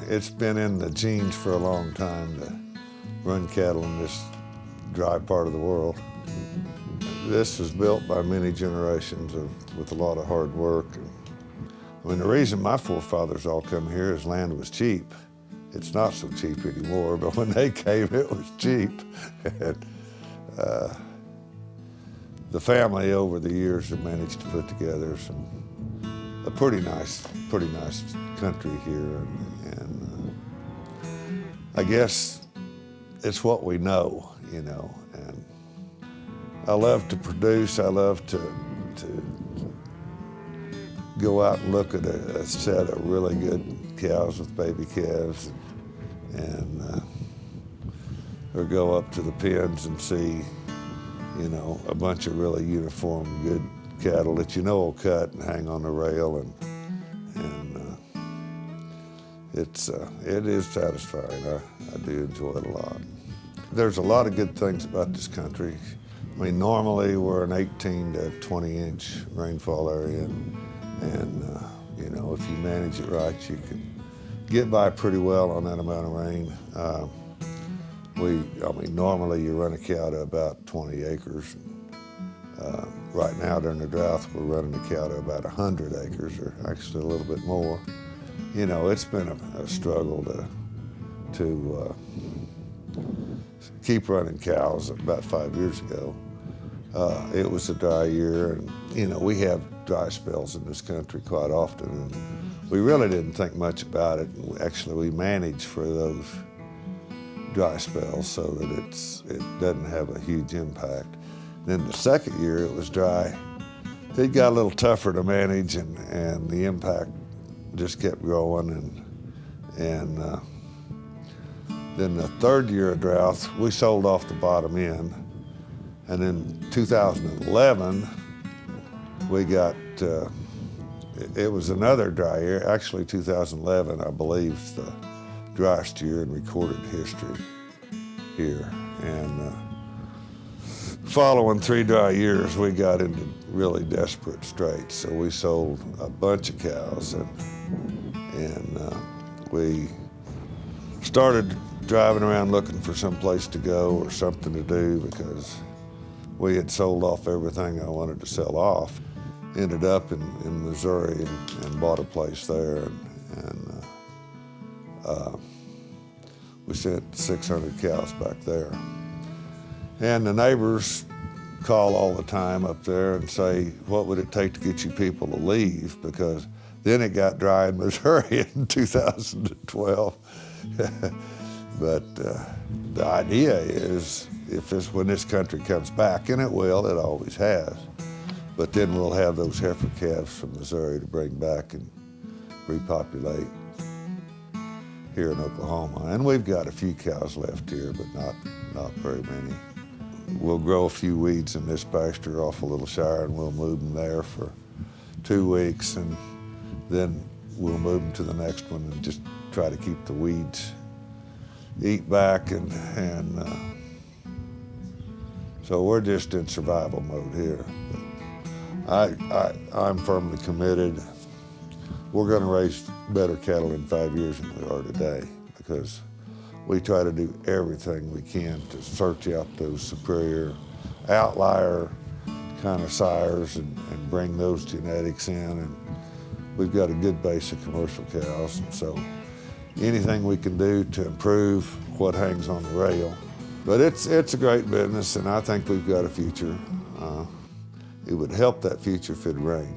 It's been in the genes for a long time to run cattle in this dry part of the world. This was built by many generations with a lot of hard work. I mean, the reason my forefathers all come here is land was cheap. It's not so cheap anymore, but when they came, it was cheap. And, the family over the years have managed to put together a pretty nice country here, and I guess it's what we know, you know. And I love to produce. I love to go out and look at a set of really good cows with baby calves, and or go up to the pens and see, you know, a bunch of really uniform, good cattle that you know will cut and hang on the rail, and it is satisfying. I do enjoy it a lot. There's a lot of good things about this country. I mean, normally we're an 18 to 20 inch rainfall area, and you know, if you manage it right, you can get by pretty well on that amount of rain. I mean, normally you run a cow to about 20 acres. Right now during the drought, we're running a cow to about 100 acres, or actually a little bit more. You know, it's been a struggle to keep running cows. About 5 years ago, it was a dry year, and you know, we have dry spells in this country quite often, and we really didn't think much about it. Actually, we managed for those dry spells so that it doesn't have a huge impact. Then the second year it was dry, it got a little tougher to manage, and the impact just kept growing, and then the third year of drought, we sold off the bottom end, and then 2011 we got, it was another dry year. Actually 2011, I believe, is the driest year in recorded history here. And following 3 dry years, we got into really desperate straits. So we sold a bunch of cows, and we started driving around looking for some place to go or something to do, because we had sold off everything I wanted to sell off. Ended up in Missouri and bought a place there, and we sent 600 cows back there. And the neighbors call all the time up there and say, what would it take to get you people to leave? Because then it got dry in Missouri in 2012. But the idea is, when this country comes back, and it will, it always has, but then we'll have those heifer calves from Missouri to bring back and repopulate here in Oklahoma. And we've got a few cows left here, but not very many. We'll grow a few weeds in this pasture off a little shire, and we'll move them there for 2 weeks, and then we'll move them to the next one and just try to keep the weeds eat back, and so we're just in survival mode here. But I'm firmly committed. We're going to raise better cattle in 5 years than we are today, because we try to do everything we can to search out those superior outlier kind of sires and bring those genetics in. And we've got a good base of commercial cows, and so anything we can do to improve what hangs on the rail. But it's a great business, and I think we've got a future. It would help that future if it rained.